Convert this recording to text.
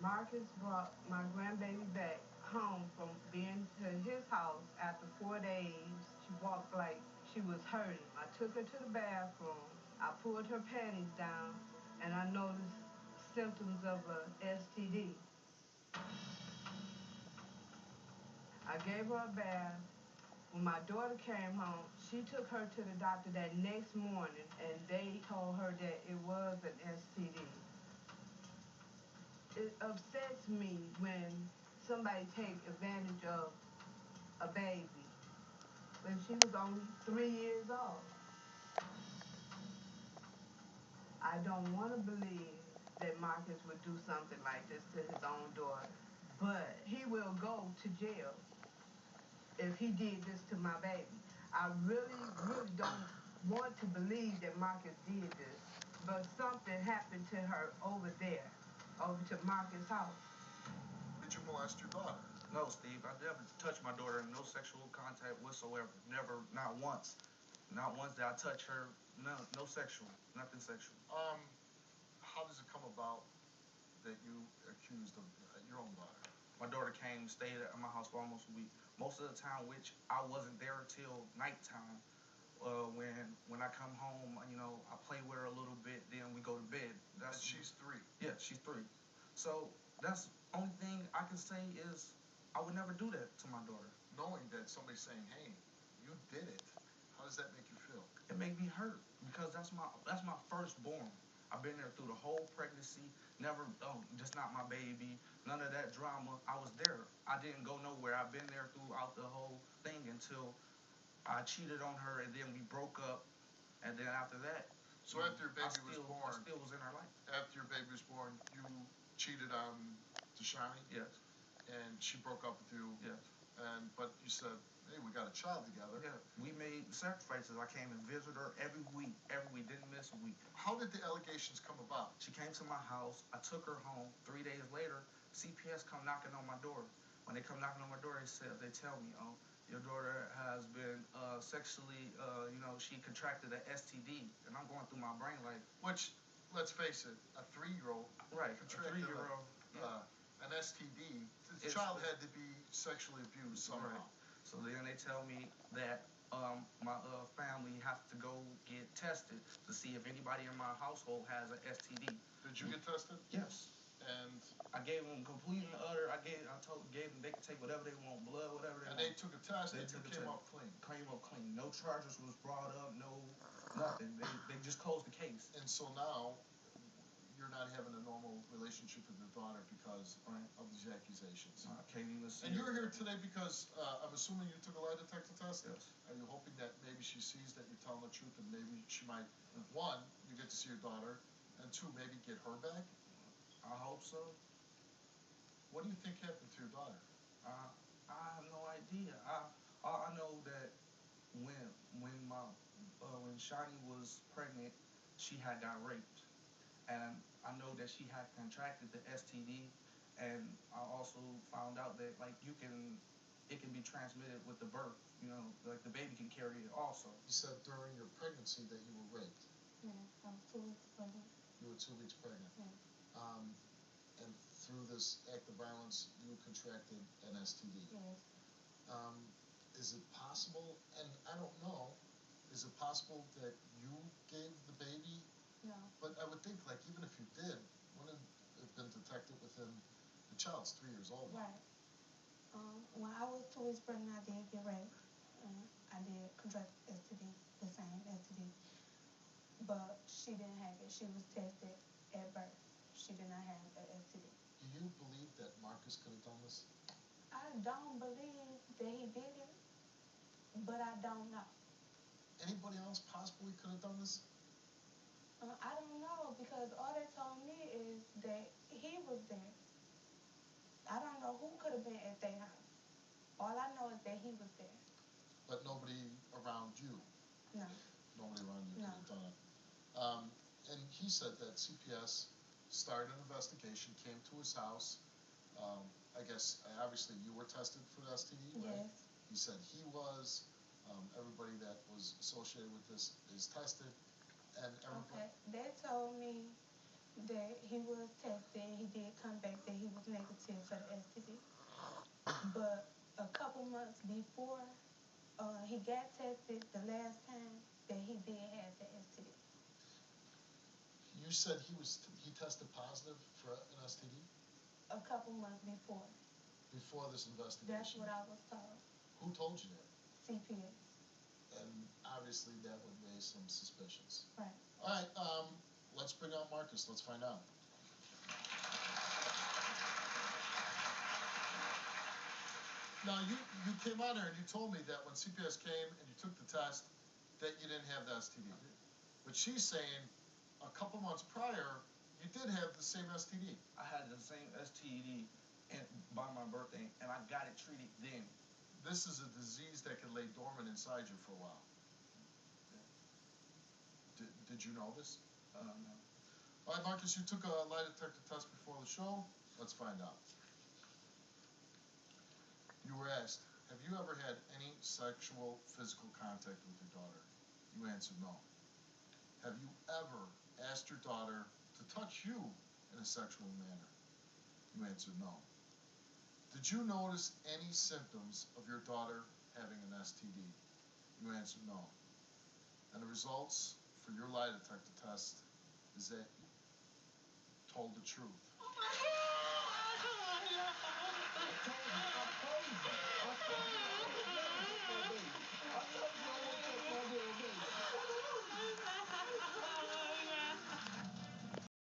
Marcus brought my grandbaby back home from being to his house after 4 days. She walked like she was hurting. I took her to the bathroom. I pulled her panties down, and I noticed symptoms of a STD. I gave her a bath. When my daughter came home, she took her to the doctor that next morning, and they told her that it was an STD. It upsets me when somebody take advantage of a baby when she was only 3 years old. I don't want to believe that Marcus would do something like this to his own daughter, but he will go to jail if he did this to my baby. I really don't want to believe that Marcus did this, but something happened to her over there, over to Marcus' house. Did you molest your daughter? No, Steve. I never touched my daughter. No sexual contact whatsoever. Never, not once. Not once did I touch her. No, no sexual. Nothing sexual. How does it come about that you accused of your own daughter? My daughter came, stayed at my house for almost a week. Most of the time, which I wasn't there till nighttime. When I come home, I play with her a little bit. Then we go to bed. And she's 3. Yeah, she's 3. So that's the only thing I can say is I would never do that to my daughter. Knowing that somebody's saying, "Hey, you did it," how does that make you feel? It made me hurt because that's my firstborn. I've been there through the whole pregnancy. Never, oh, just not my baby. None of that drama. I was there. I didn't go nowhere. I've been there throughout the whole thing until I cheated on her, and then we broke up. And then after that, so after your baby was born, I still was in her life. After your baby was born, you cheated on Deshani? Yes. And she broke up with you? Yes. But you said, hey, we got a child together. Yeah, we made sacrifices. I came and visited her every week. Didn't miss a week. How did the allegations come about? She came to my house. I took her home. 3 days later, CPS come knocking on my door. When they come knocking on my door, they tell me, oh, your daughter has been sexually, she contracted an STD. And I'm going through my brain like... Which, let's face it, a 3-year-old... Right, a 3-year-old... an STD, the child had to be sexually abused somehow. Right. So then they tell me that my family has to go get tested to see if anybody in my household has an STD. Did you get tested? Yes. And I gave them complete and utter. Gave them they could take whatever they want, blood, whatever they want. And they took a test and you came up clean. Came up clean. No charges was brought up. No nothing. They just closed the case. And so now you're not having a normal relationship with your daughter because of these accusations. I can't even see. And you're here today because I'm assuming you took a lie detector test? Yes. Are you hoping that maybe she sees that you're telling the truth and maybe she might, 1, you get to see your daughter, and 2, maybe get her back? I hope so. What do you think happened to your daughter? I have no idea. I know that when Shani was pregnant, she had got raped. And I know that she had contracted the STD, and I also found out that it can be transmitted with the birth. Like the baby can carry it also. You said during your pregnancy that you were raped. Yeah, I was 2 weeks pregnant. You were 2 weeks pregnant. Yeah. And through this act of violence, you contracted an STD. Yes. Is it possible? And I don't know. Is it possible that you gave the baby? No. But I would think, like, even if you did, wouldn't it have been detected within the child's 3 years old? Right. When I was 2 weeks pregnant, I did get raped. I did contract STD, the same STD. But she didn't have it. She was tested at birth. She did not have the STD. Do you believe that Marcus could have done this? I don't believe that he did it, but I don't know. Anybody else possibly could have done this? I don't know, because all they told me is that he was there. I don't know who could have been at their house. All I know is that he was there. But nobody around you? No. Nobody around you No. could have done it. And he said that CPS started an investigation, came to his house. I guess, obviously, you were tested for the STD, right? Yes. He said he was. Everybody that was associated with this is tested. And everybody... Okay. They told me that he was tested and he did come back that he was negative for the STD. But a couple months before he got tested the last time that he did have the STD. You said he tested positive for an STD A couple months before. before this That's investigation. what I was told. Who told you that? CPS. And obviously that would raise some suspicions. Right. All right, let's bring out Marcus. Let's find out. Now, you came on here and you told me that when CPS came and you took the test, that you didn't have the STD. But she's saying a couple months prior, you did have the same STD. I had the same STD by my birthday, and I got it treated then. This is a disease that can lay dormant inside you for a while. Did you know this? No. All right, Marcus, you took a lie detector test before the show. Let's find out. You were asked, have you ever had any sexual physical contact with your daughter? You answered no. Have you ever asked your daughter to touch you in a sexual manner? You answered no. Did you notice any symptoms of your daughter having an STD? You answered no. And the results for your lie detector test is that you told the truth.